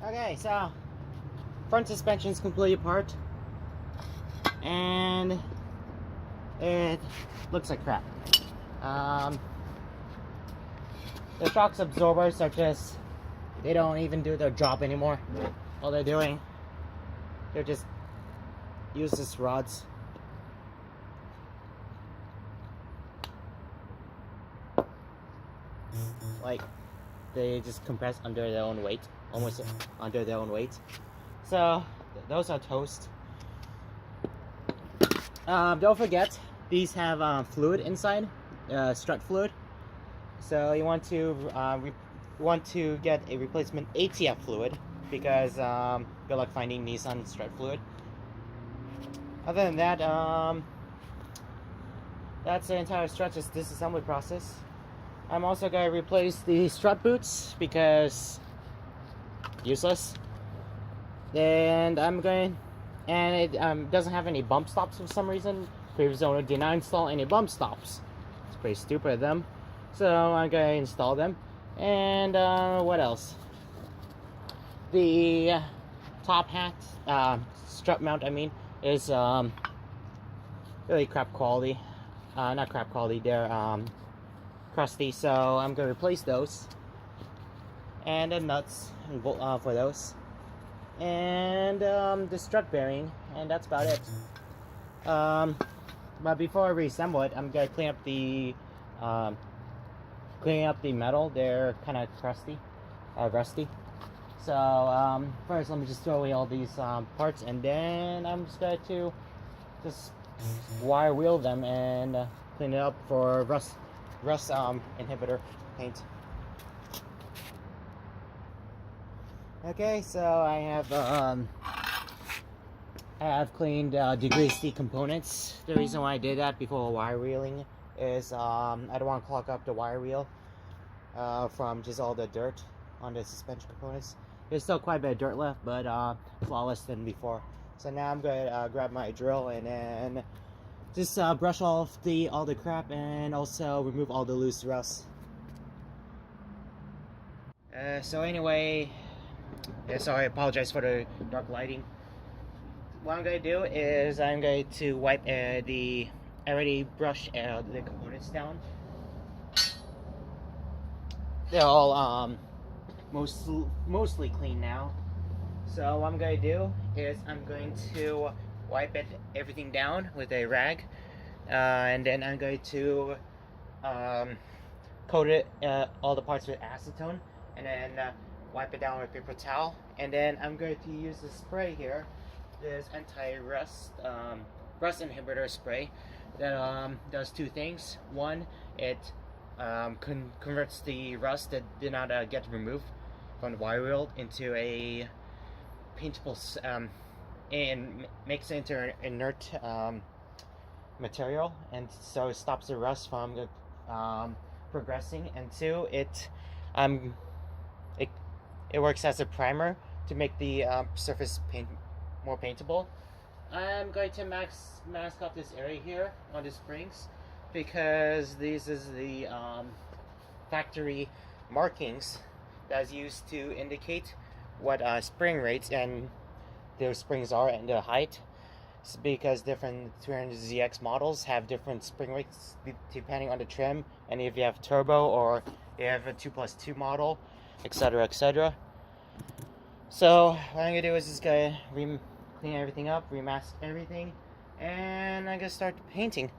Okay, so front suspension is completely apart, and it looks like crap. The shock absorbers are just, they don't even do their job anymore. All they're doing, they're just useless rods. Like, they just compress under their own weight, almost under their own weight. So those are toast. Don't forget, these have fluid inside, strut fluid. So you want to get a replacement ATF fluid, because good luck finding Nissan strut fluid. Other than that, that's the entire Strut's disassembly process. I'm also going to replace the strut boots because useless. And it doesn't have any bump stops for some reason. Previous owner did not install any bump stops. It's pretty stupid of them. So I'm going to install them. And what else? The top hat, strut mount, I mean, is really crap quality. Not crap quality, they're crusty, so I'm going to replace those. And the nuts for those. And the strut bearing, and that's about it. But before I reassemble it, I'm going to clean up the metal. They're kind of rusty. So first, let me just throw away all these parts, and then I'm just going to wire wheel them and clean it up for rust inhibitor paint. Okay, so I have cleaned degreased the components. The reason why I did that before wire wheeling is I don't want to clog up the wire wheel from just all the dirt on the suspension components. There's still quite a bit of dirt left, but flawless than before. So now I'm going to grab my drill and then just brush off all the crap and also remove all the loose rust. So anyway, so I apologize for the dark lighting. What I'm going to do is I'm going to wipe I already brushed the components down. They're all mostly clean now. So what I'm going to do is I'm going to wipe everything down with a rag, and then I'm going to coat it all the parts with acetone, and then wipe it down with paper towel, and then I'm going to use the spray here, this anti-rust rust inhibitor spray that does two things. One, it converts the rust that did not get removed from the wire wheel into a paintable and makes it into an inert material, and so it stops the rust from progressing. And two, it works as a primer to make the surface more paintable. I'm going to mask up this area here on the springs because this is the factory markings that's used to indicate what spring rates and their springs are and their height. It's because different 300ZX models have different spring rates depending on the trim, and if you have turbo or you have a 2+2 model, etc, etc. So what I'm gonna do is just gonna clean everything up, remask everything, and I'm gonna start painting.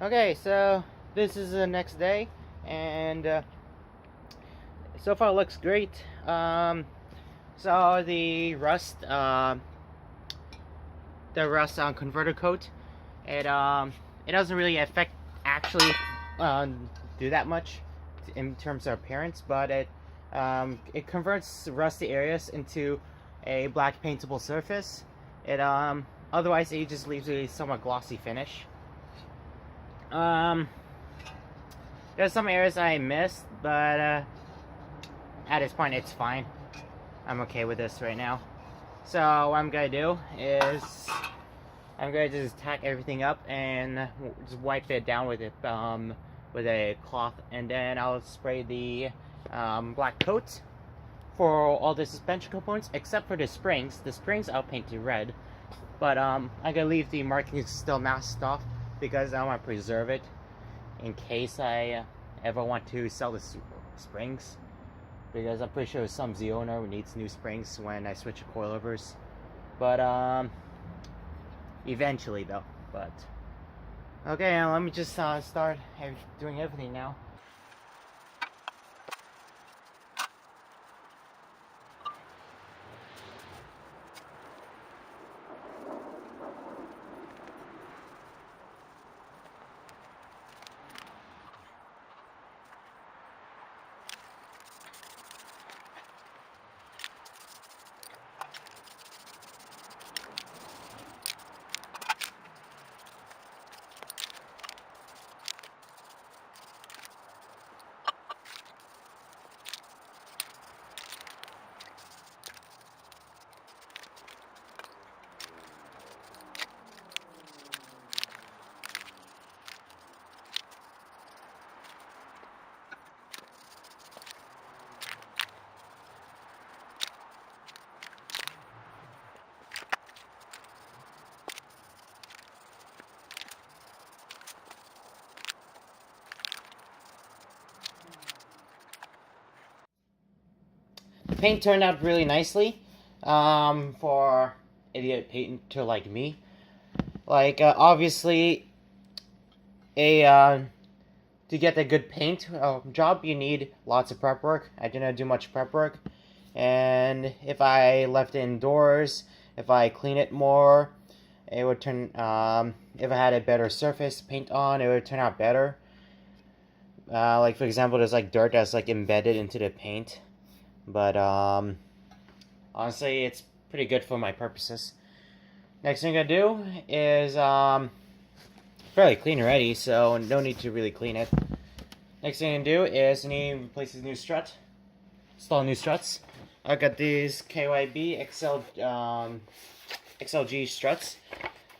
Okay, so this is the next day, and so far it looks great. So the rust on converter coat, it doesn't really affect actually do that much in terms of appearance, but it converts rusty areas into a black paintable surface. It otherwise it just leaves a somewhat glossy finish. There's some areas I missed, but at this point it's fine. I'm okay with this right now. So what I'm gonna do is I'm gonna just tack everything up and just wipe it down with with a cloth, and then I'll spray the black coat for all the suspension components except for the springs. The springs I'll paint to red, but I'm gonna leave the markings still masked off because I want to preserve it in case I ever want to sell the springs, because I'm pretty sure some Z owner needs new springs when I switch to coilovers. But eventually though. But okay, let me just start doing everything now. The paint turned out really nicely for idiot painter like me. Like obviously, to get a good paint job, you need lots of prep work. I didn't do much prep work, and if I left it indoors, if I clean it more, it would turn. If I had a better surface to paint on, it would turn out better. Like for example, there's like dirt that's like embedded into the paint, but honestly, it's pretty good for my purposes. Next thing I'm gonna do is fairly clean already, so no need to really clean it. Next thing I'm gonna do is I need to replace this new strut, install new struts. I got these KYB XLG struts.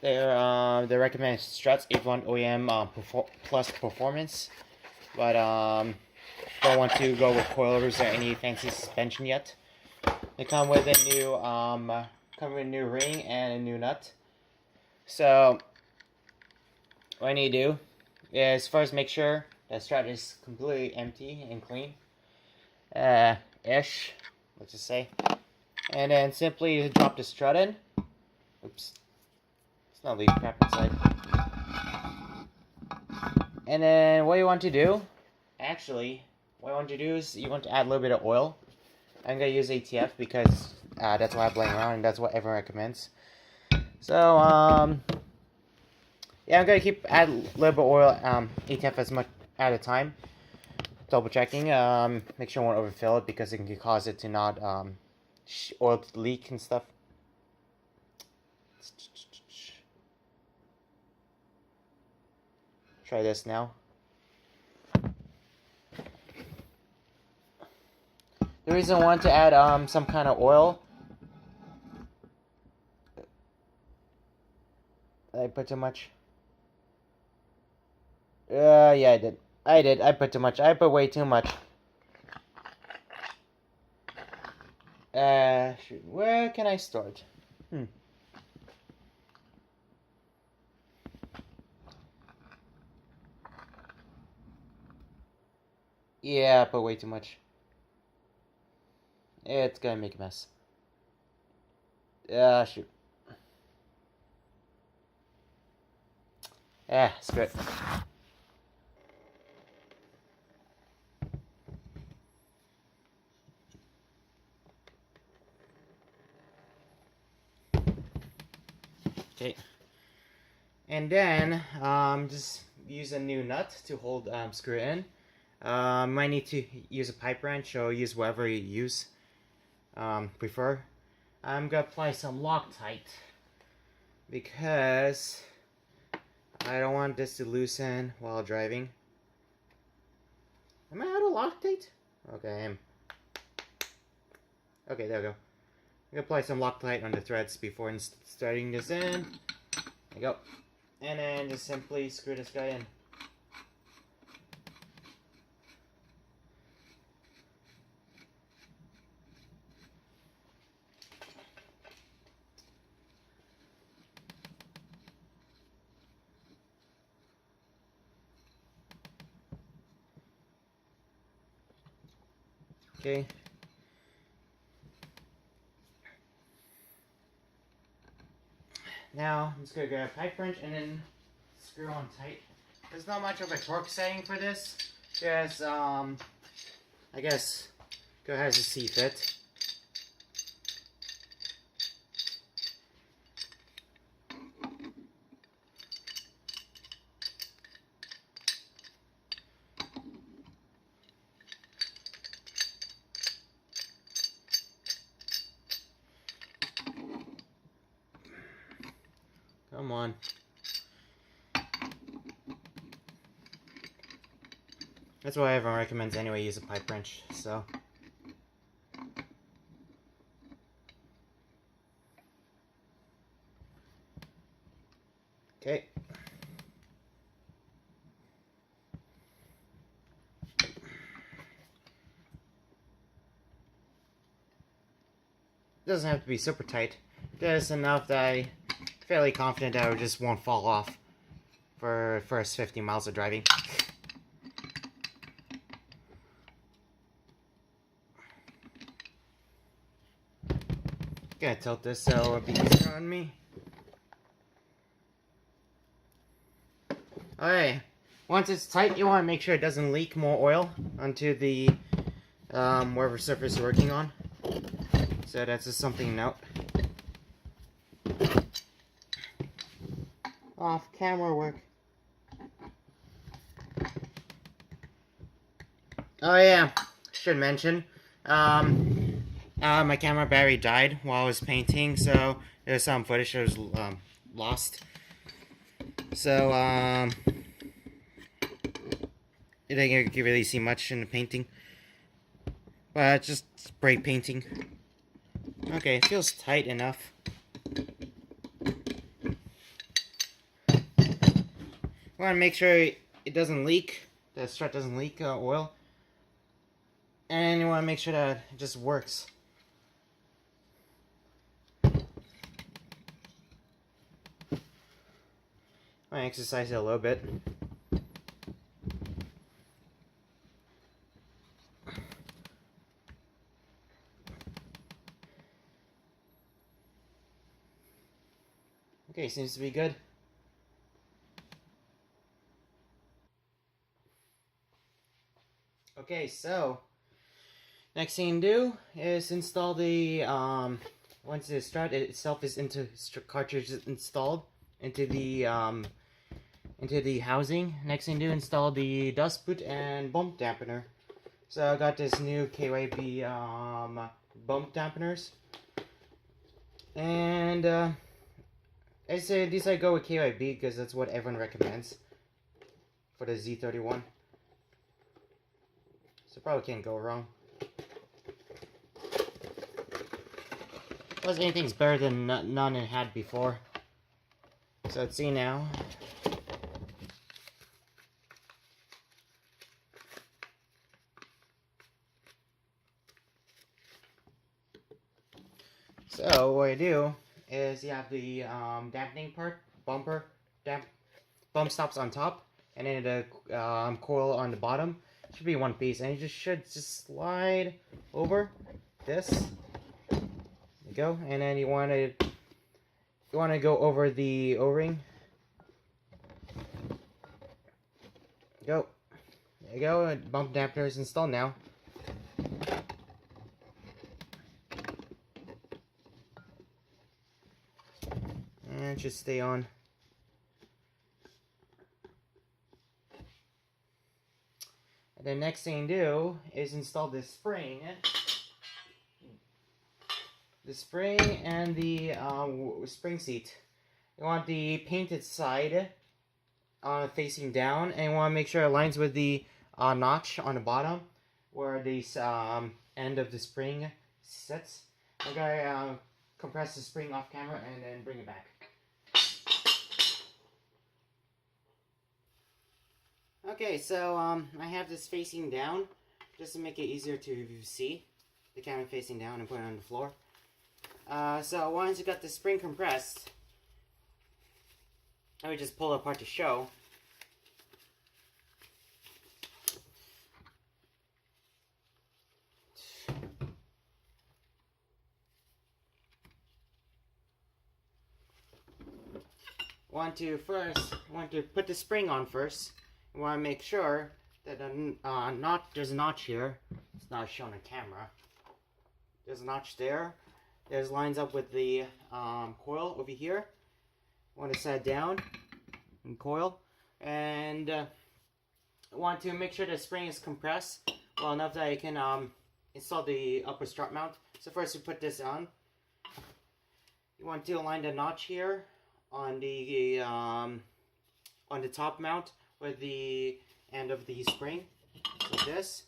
They're the recommended struts, better-than-OEM plus performance, but don't want to go with coilovers or any fancy suspension yet. They come with a new ring and a new nut. So what I need to do is first make sure the strut is completely empty and clean, ish, let's just say, and then simply drop the strut in. Oops, it's not leaving crap inside. And then what you want to do, is you want to add a little bit of oil. I'm gonna use ATF because that's what I'm playing around and that's what everyone recommends. So yeah, I'm gonna add a little bit of oil, ATF as much at a time. Double checking, make sure I won't overfill it because it can cause it to not oil to leak and stuff. Try this now. The reason I want to add some kind of oil, did I put too much? Yeah, I did. I put too much. I put way too much. Shoot. Where can I start? Yeah, I put way too much. It's gonna make a mess. Shoot. Screw it. Okay. And then just use a new nut to hold screw in. Might need to use a pipe wrench or use whatever you prefer. I'm gonna apply some Loctite because I don't want this to loosen while driving. Am I out of Loctite? Okay, I am. Okay, there we go. I'm gonna apply some Loctite on the threads before starting this in. There you go. And then just simply screw this guy in. Okay. Now I'm just gonna grab a pipe wrench and then screw on tight. There's not much of a torque setting for this. Just I guess go ahead and see fit. Come on. That's why everyone recommends anyway, use a pipe wrench, so. Okay. Doesn't have to be super tight. Just enough that I'm fairly confident that it just won't fall off for the first 50 miles of driving. Gonna tilt this so it'll be easier on me. Alright, once it's tight, you want to make sure it doesn't leak more oil onto the whatever surface you're working on. So that's just something to note. Off camera work. Oh yeah, should mention. My camera battery died while I was painting, so there's some footage that was lost. So you didn't really see much in the painting, but just spray painting. Okay, it feels tight enough. Want to make sure it doesn't leak, the strut doesn't leak oil, and you want to make sure that it just works. I exercise it a little bit. Okay, seems to be good. Okay, so next thing to do is install the once the strut itself is into cartridges installed into the housing. Next thing to do, install the dust boot and bump dampener. So I got this new KYB bump dampeners, and I say these I go with KYB because that's what everyone recommends for the Z31. So probably can't go wrong. Plus anything's better than none it had before. So let's see now. So what I do is you have the dampening part, bump stops on top, and then the coil on the bottom. Should be one piece, and you should slide over this. There you go, and then you want to go over the O-ring. Go. There you go. Bump dampener is installed now. And should stay on. And the next thing to do is install this spring. The spring and the spring seat. You want the painted side facing down, and you want to make sure it aligns with the notch on the bottom where the end of the spring sits. I'm going to compress the spring off camera and then bring it back. Okay, so I have this facing down just to make it easier to see. The camera facing down and put it on the floor. So once you got the spring compressed, I would just pull it apart to show. Want to put the spring on first. You want to make sure that there's a notch here. It's not shown on camera. There's a notch there. There's lines up with the coil over here. Want to set it down and coil, and want to make sure the spring is compressed well enough that I can install the upper strut mount. So first, you put this on. You want to align the notch here on the top mount with the end of the spring, like this.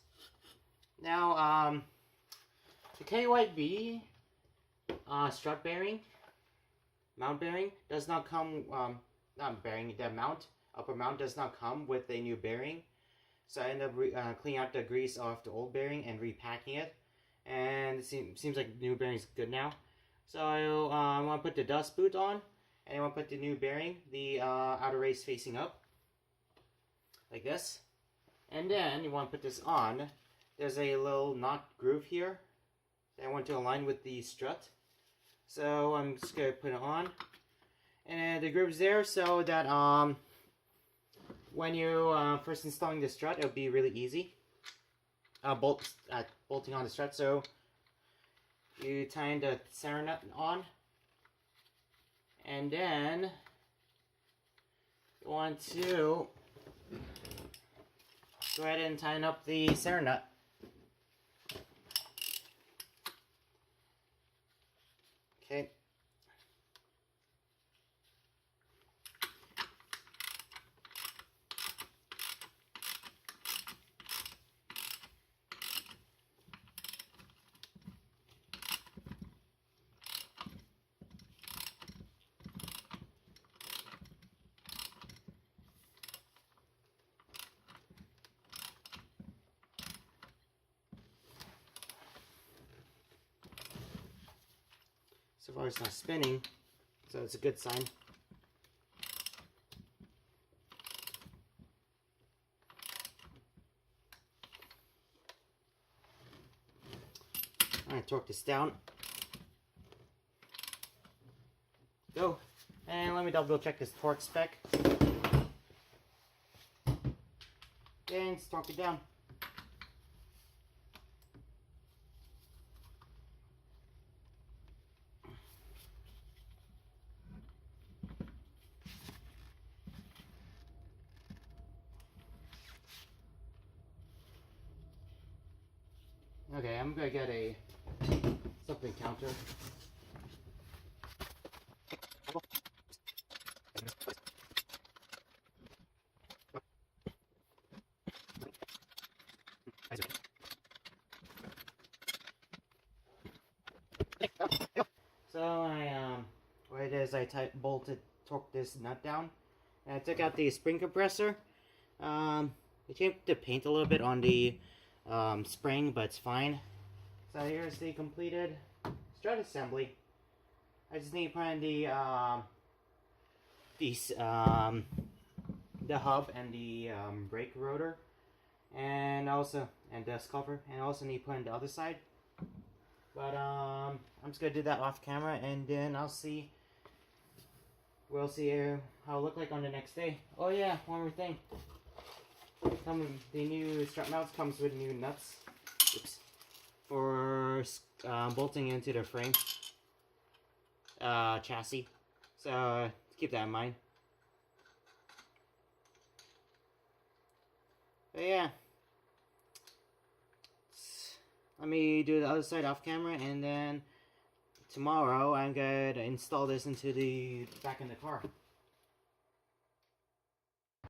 Now, the KYB strut bearing, mount bearing, does not come, not bearing, the mount, upper mount does not come with a new bearing. So I end up cleaning out the grease off the old bearing and repacking it. And it seems like the new bearing is good now. So I want to put the dust boot on, and I want to put the new bearing, the outer race facing up, like this. And then you want to put this on. There's a little knot groove here that I want to align with the strut. So I'm just going to put it on. And the groove's there so that when you first installing the strut, it'll be really easy. Bolting on the strut. So you tie the center nut on. And then you want to go ahead and tighten up the center nut. Okay. So far it's not spinning, so it's a good sign. Alright, torque this down. Go. And let me double check this torque spec. And torque it down. Okay, I'm gonna get a something counter. So what it is, I torqued this nut down, and I took out the spring compressor. I changed the paint a little bit on the spring, but it's fine. So here's the completed strut assembly. I just need to put in the hub and the brake rotor, and dust cover, and I also need to put in the other side. But I'm just gonna do that off camera, and then we'll see how it look like on the next day. Oh yeah, one more thing. The new strut mounts comes with new nuts. Oops. For bolting into the frame chassis. So keep that in mind. But yeah, let me do the other side off camera, and then tomorrow I'm going to install this into the back in the car.